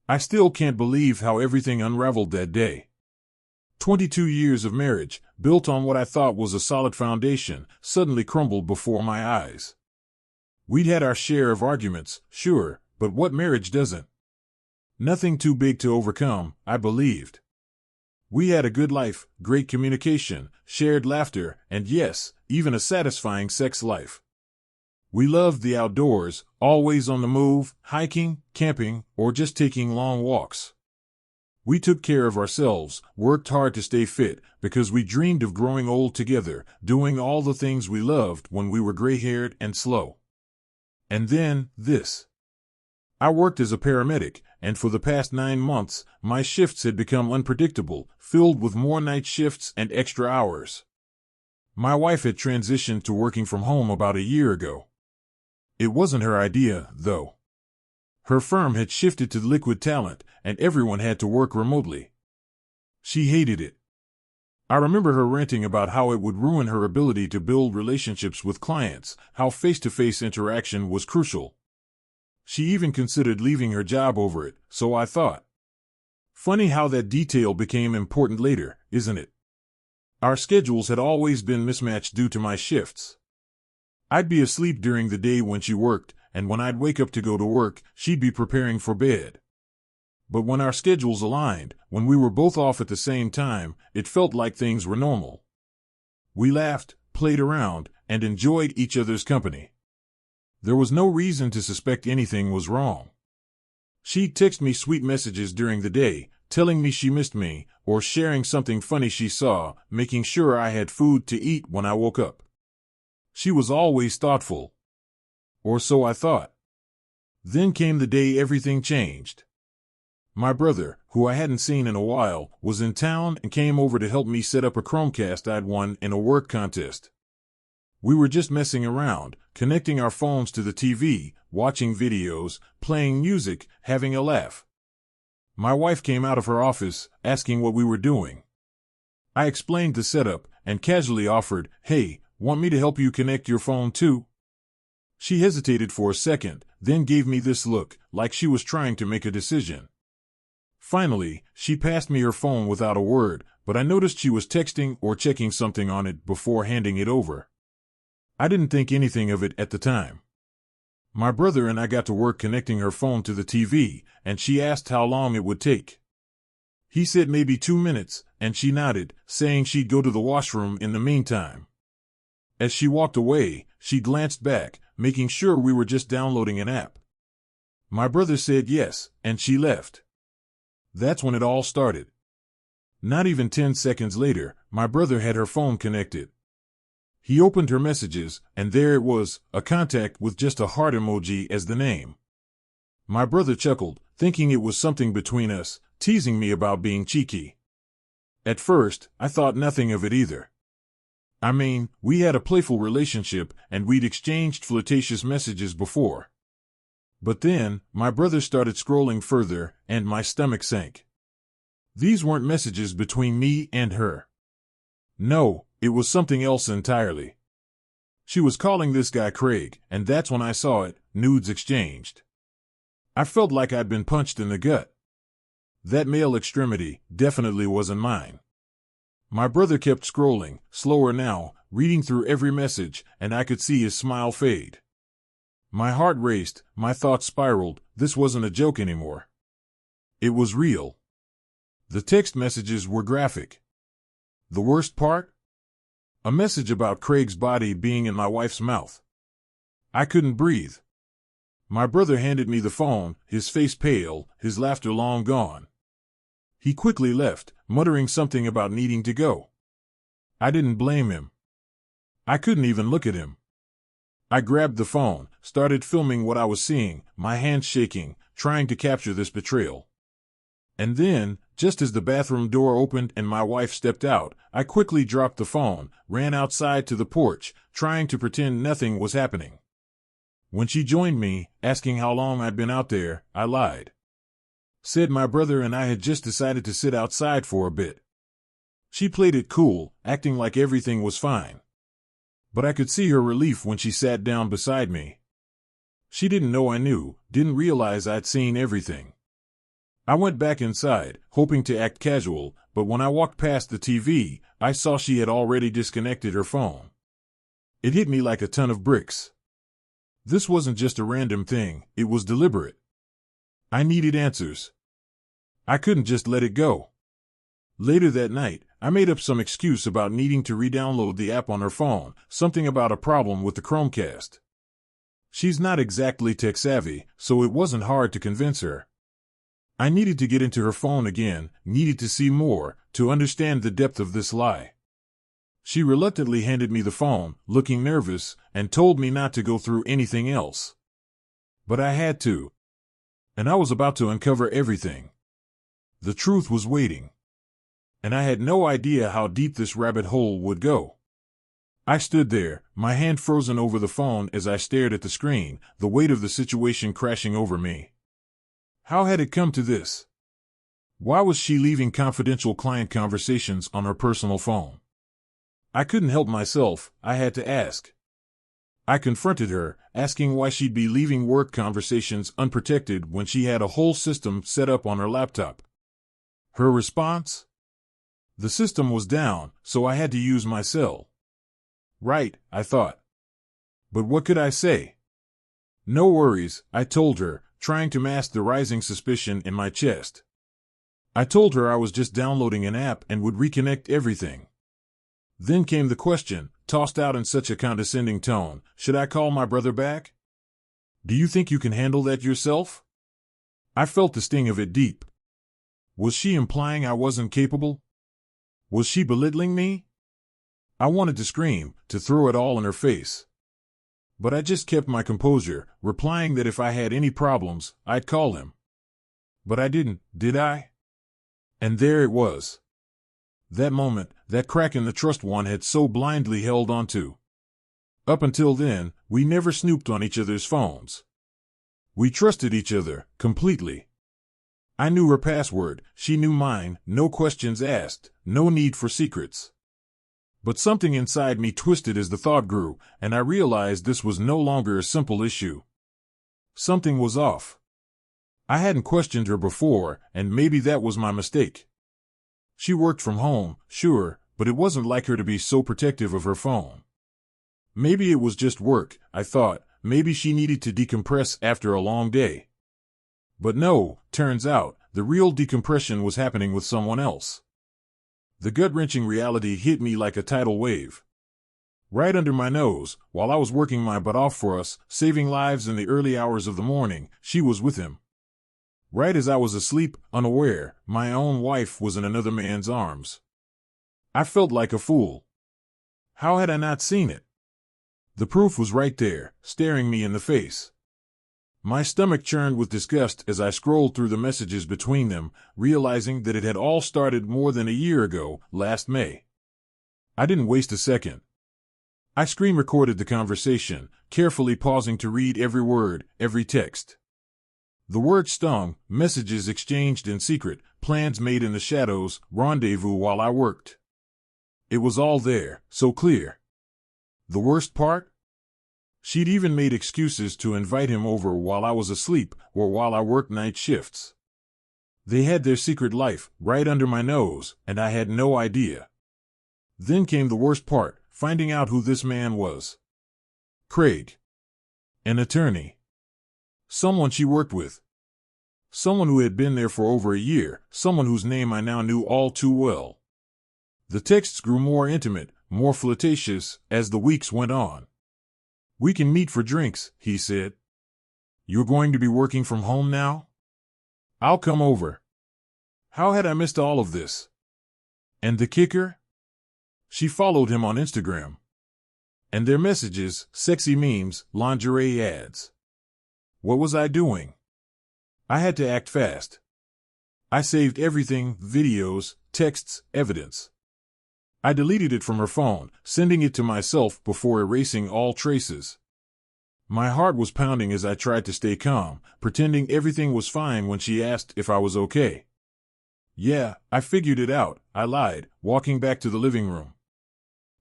I still can't believe how everything unraveled that day. 22 years of marriage, built on what I thought was a solid foundation, suddenly crumbled before my eyes. We'd had our share of arguments, sure, but what marriage doesn't? Nothing too big to overcome, I believed. We had a good life, great communication, shared laughter, and yes, even a satisfying sex life. We loved the outdoors, always on the move, hiking, camping, or just taking long walks. We took care of ourselves, worked hard to stay fit, because we dreamed of growing old together, doing all the things we loved when we were gray-haired and slow. And then, this. I worked as a paramedic, and for the past 9 months, my shifts had become unpredictable, filled with more night shifts and extra hours. My wife had transitioned to working from home about a year ago. It wasn't her idea, though. Her firm had shifted to liquid talent, and everyone had to work remotely. She hated it. I remember her ranting about how it would ruin her ability to build relationships with clients, how face-to-face interaction was crucial. She even considered leaving her job over it, so I thought. Funny how that detail became important later, isn't it? Our schedules had always been mismatched due to my shifts. I'd be asleep during the day when she worked, and when I'd wake up to go to work, she'd be preparing for bed. But when our schedules aligned, when we were both off at the same time, it felt like things were normal. We laughed, played around, and enjoyed each other's company. There was no reason to suspect anything was wrong. She'd text me sweet messages during the day, telling me she missed me, or sharing something funny she saw, making sure I had food to eat when I woke up. She was always thoughtful. Or so I thought. Then came the day everything changed. My brother, who I hadn't seen in a while, was in town and came over to help me set up a Chromecast I'd won in a work contest. We were just messing around, connecting our phones to the TV, watching videos, playing music, having a laugh. My wife came out of her office, asking what we were doing. I explained the setup, and casually offered, "Hey, want me to help you connect your phone too?" She hesitated for a second, then gave me this look, like she was trying to make a decision. Finally, she passed me her phone without a word, but I noticed she was texting or checking something on it before handing it over. I didn't think anything of it at the time. My brother and I got to work connecting her phone to the TV, and she asked how long it would take. He said maybe 2 minutes, and she nodded, saying she'd go to the washroom in the meantime. As she walked away, she glanced back, making sure we were just downloading an app. My brother said yes, and she left. That's when it all started. Not even 10 seconds later, my brother had her phone connected. He opened her messages, and there it was, a contact with just a heart emoji as the name. My brother chuckled, thinking it was something between us, teasing me about being cheeky. At first, I thought nothing of it either. I mean, we had a playful relationship, and we'd exchanged flirtatious messages before. But then, my brother started scrolling further, and my stomach sank. These weren't messages between me and her. No, it was something else entirely. She was calling this guy Craig, and that's when I saw it, nudes exchanged. I felt like I'd been punched in the gut. That male extremity definitely wasn't mine. My brother kept scrolling, slower now, reading through every message, and I could see his smile fade. My heart raced, my thoughts spiraled. This wasn't a joke anymore. It was real. The text messages were graphic. The worst part? A message about Craig's body being in my wife's mouth. I couldn't breathe. My brother handed me the phone, his face pale, his laughter long gone. He quickly left, muttering something about needing to go. I didn't blame him. I couldn't even look at him. I grabbed the phone, started filming what I was seeing, my hands shaking, trying to capture this betrayal. And then, just as the bathroom door opened and my wife stepped out, I quickly dropped the phone, ran outside to the porch, trying to pretend nothing was happening. When she joined me, asking how long I'd been out there, I lied. Said my brother and I had just decided to sit outside for a bit. She played it cool, acting like everything was fine. But I could see her relief when she sat down beside me. She didn't know I knew, didn't realize I'd seen everything. I went back inside, hoping to act casual, but when I walked past the TV, I saw she had already disconnected her phone. It hit me like a ton of bricks. This wasn't just a random thing, it was deliberate. I needed answers. I couldn't just let it go. Later that night, I made up some excuse about needing to re-download the app on her phone, something about a problem with the Chromecast. She's not exactly tech-savvy, so it wasn't hard to convince her. I needed to get into her phone again, needed to see more, to understand the depth of this lie. She reluctantly handed me the phone, looking nervous, and told me not to go through anything else. But I had to. And I was about to uncover everything. The truth was waiting. And I had no idea how deep this rabbit hole would go. I stood there, my hand frozen over the phone as I stared at the screen, the weight of the situation crashing over me. How had it come to this? Why was she leaving confidential client conversations on her personal phone? I couldn't help myself, I had to ask. I confronted her, asking why she'd be leaving work conversations unprotected when she had a whole system set up on her laptop. Her response? The system was down, so I had to use my cell. Right, I thought. But what could I say? No worries, I told her, trying to mask the rising suspicion in my chest. I told her I was just downloading an app and would reconnect everything. Then came the question, tossed out in such a condescending tone, should I call my brother back? Do you think you can handle that yourself? I felt the sting of it deep. Was she implying I wasn't capable? Was she belittling me? I wanted to scream, to throw it all in her face. But I just kept my composure, replying that if I had any problems, I'd call him. But I didn't, did I? And there it was. That moment, that crack in the trust one had so blindly held on to. Up until then, we never snooped on each other's phones. We trusted each other, completely. I knew her password, she knew mine, no questions asked, no need for secrets. But something inside me twisted as the thought grew, and I realized this was no longer a simple issue. Something was off. I hadn't questioned her before, and maybe that was my mistake. She worked from home, sure, but it wasn't like her to be so protective of her phone. Maybe it was just work, I thought, maybe she needed to decompress after a long day. But no, turns out, the real decompression was happening with someone else. The gut-wrenching reality hit me like a tidal wave. Right under my nose, while I was working my butt off for us, saving lives in the early hours of the morning, she was with him. Right as I was asleep, unaware, my own wife was in another man's arms. I felt like a fool. How had I not seen it? The proof was right there, staring me in the face. My stomach churned with disgust as I scrolled through the messages between them, realizing that it had all started more than a year ago, last May. I didn't waste a second. I screen recorded the conversation, carefully pausing to read every word, every text. The words stung, messages exchanged in secret, plans made in the shadows, rendezvous while I worked. It was all there, so clear. The worst part? She'd even made excuses to invite him over while I was asleep or while I worked night shifts. They had their secret life right under my nose, and I had no idea. Then came the worst part, finding out who this man was. Craig. An attorney. Someone she worked with. Someone who had been there for over a year, someone whose name I now knew all too well. The texts grew more intimate, more flirtatious, as the weeks went on. We can meet for drinks, he said. You're going to be working from home now? I'll come over. How had I missed all of this? And the kicker? She followed him on Instagram. And their messages, sexy memes, lingerie ads. What was I doing? I had to act fast. I saved everything, videos, texts, evidence. I deleted it from her phone, sending it to myself before erasing all traces. My heart was pounding as I tried to stay calm, pretending everything was fine when she asked if I was okay. Yeah, I figured it out, I lied, walking back to the living room.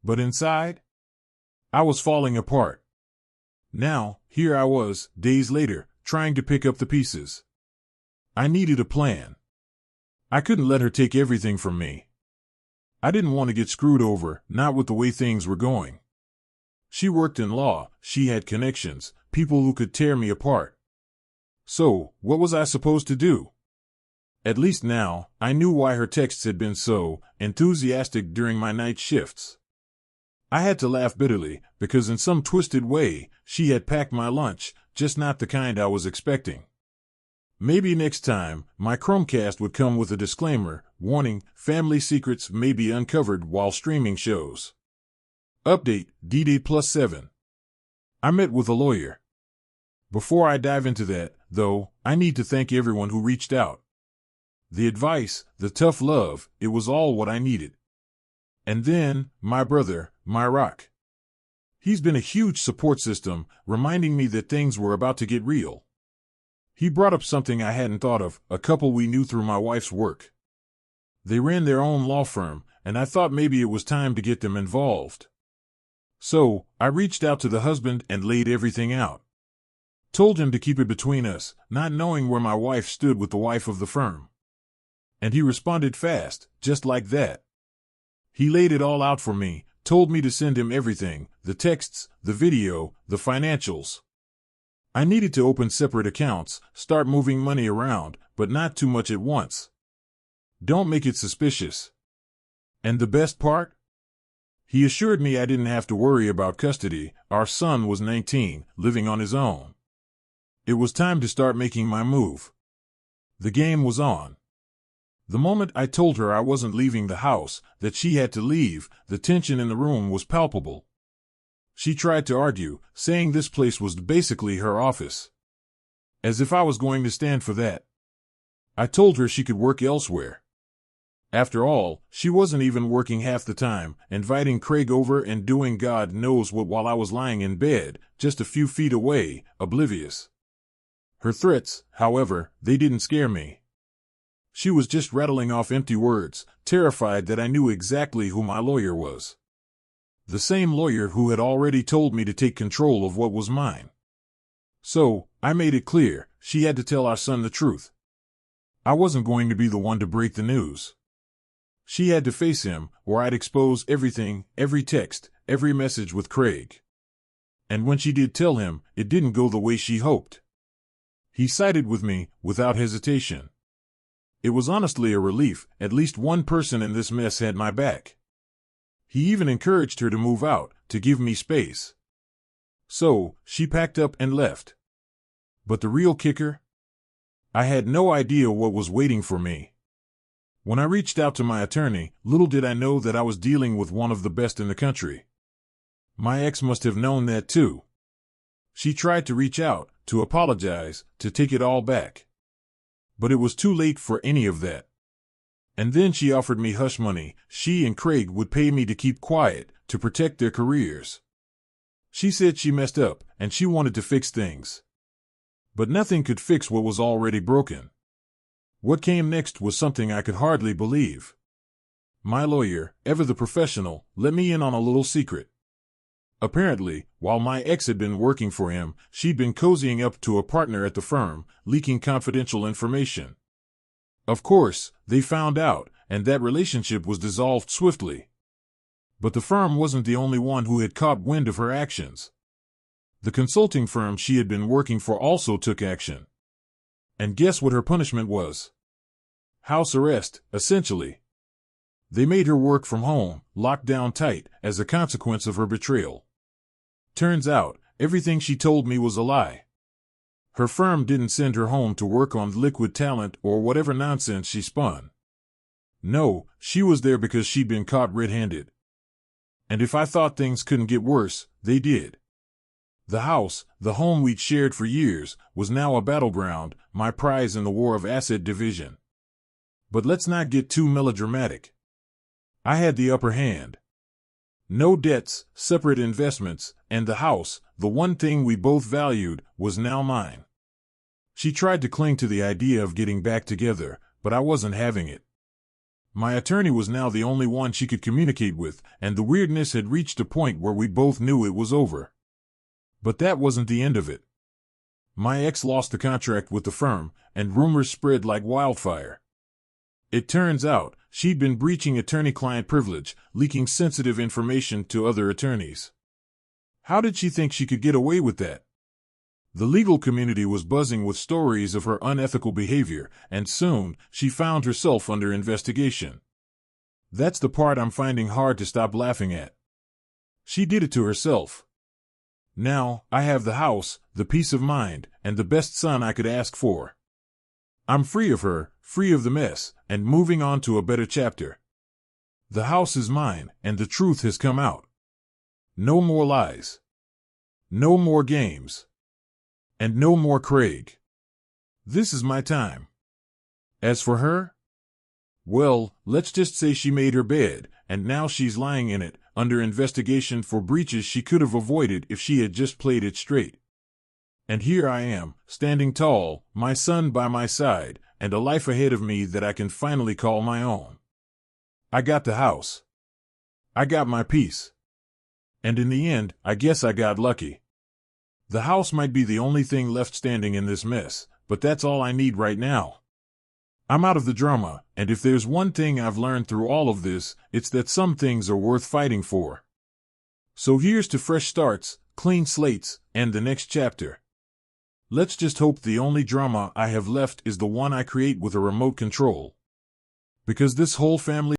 But inside? I was falling apart. Now, here I was, days later, trying to pick up the pieces. I needed a plan. I couldn't let her take everything from me. I didn't want to get screwed over, not with the way things were going. She worked in law, she had connections, people who could tear me apart. So, what was I supposed to do? At least now, I knew why her texts had been so enthusiastic during my night shifts. I had to laugh bitterly, because in some twisted way, she had packed my lunch, just not the kind I was expecting. Maybe next time, my Chromecast would come with a disclaimer, warning, family secrets may be uncovered while streaming shows. Update, D-Day +7. I met with a lawyer. Before I dive into that, though, I need to thank everyone who reached out. The advice, the tough love, it was all what I needed. And then, my brother, my rock. He's been a huge support system, reminding me that things were about to get real. He brought up something I hadn't thought of, a couple we knew through my wife's work. They ran their own law firm, and I thought maybe it was time to get them involved. So, I reached out to the husband and laid everything out. Told him to keep it between us, not knowing where my wife stood with the wife of the firm. And he responded fast, just like that. He laid it all out for me, told me to send him everything, the texts, the video, the financials. I needed to open separate accounts, start moving money around, but not too much at once. Don't make it suspicious. And the best part? He assured me I didn't have to worry about custody. Our son was 19, living on his own. It was time to start making my move. The game was on. The moment I told her I wasn't leaving the house, that she had to leave, the tension in the room was palpable. She tried to argue, saying this place was basically her office. As if I was going to stand for that. I told her she could work elsewhere. After all, she wasn't even working half the time, inviting Craig over and doing God knows what while I was lying in bed, just a few feet away, oblivious. Her threats, however, they didn't scare me. She was just rattling off empty words, terrified that I knew exactly who my lawyer was. The same lawyer who had already told me to take control of what was mine. So, I made it clear, she had to tell our son the truth. I wasn't going to be the one to break the news. She had to face him, or I'd expose everything, every text, every message with Craig. And when she did tell him, it didn't go the way she hoped. He sided with me, without hesitation. It was honestly a relief, at least one person in this mess had my back. He even encouraged her to move out, to give me space. So, she packed up and left. But the real kicker? I had no idea what was waiting for me. When I reached out to my attorney, little did I know that I was dealing with one of the best in the country. My ex must have known that too. She tried to reach out, to apologize, to take it all back. But it was too late for any of that. And then she offered me hush money. She and Craig would pay me to keep quiet, to protect their careers. She said she messed up, and she wanted to fix things. But nothing could fix what was already broken. What came next was something I could hardly believe. My lawyer, ever the professional, let me in on a little secret. Apparently, while my ex had been working for him, she'd been cozying up to a partner at the firm, leaking confidential information. Of course, they found out, and that relationship was dissolved swiftly. But the firm wasn't the only one who had caught wind of her actions. The consulting firm she had been working for also took action. And guess what her punishment was? House arrest, essentially. They made her work from home, locked down tight, as a consequence of her betrayal. Turns out, everything she told me was a lie. Her firm didn't send her home to work on liquid talent or whatever nonsense she spun. No, she was there because she'd been caught red-handed. And if I thought things couldn't get worse, they did. The house, the home we'd shared for years, was now a battleground, my prize in the war of asset division. But let's not get too melodramatic. I had the upper hand. No debts, separate investments, and the house, the one thing we both valued, was now mine. She tried to cling to the idea of getting back together, but I wasn't having it. My attorney was now the only one she could communicate with, and the weirdness had reached a point where we both knew it was over. But that wasn't the end of it. My ex lost the contract with the firm, and rumors spread like wildfire. It turns out she'd been breaching attorney-client privilege, leaking sensitive information to other attorneys. How did she think she could get away with that? The legal community was buzzing with stories of her unethical behavior, and soon she found herself under investigation. That's the part I'm finding hard to stop laughing at. She did it to herself. Now, I have the house, the peace of mind, and the best son I could ask for. I'm free of her, free of the mess, and moving on to a better chapter. The house is mine, and the truth has come out. No more lies. No more games. And no more Craig. This is my time. As for her, well, let's just say she made her bed, and now she's lying in it, under investigation for breaches she could have avoided if she had just played it straight. And here I am, standing tall, my son by my side, and a life ahead of me that I can finally call my own. I got the house. I got my peace. And in the end, I guess I got lucky. The house might be the only thing left standing in this mess, but that's all I need right now. I'm out of the drama, and if there's one thing I've learned through all of this, it's that some things are worth fighting for. So here's to fresh starts, clean slates, and the next chapter. Let's just hope the only drama I have left is the one I create with a remote control. Because this whole family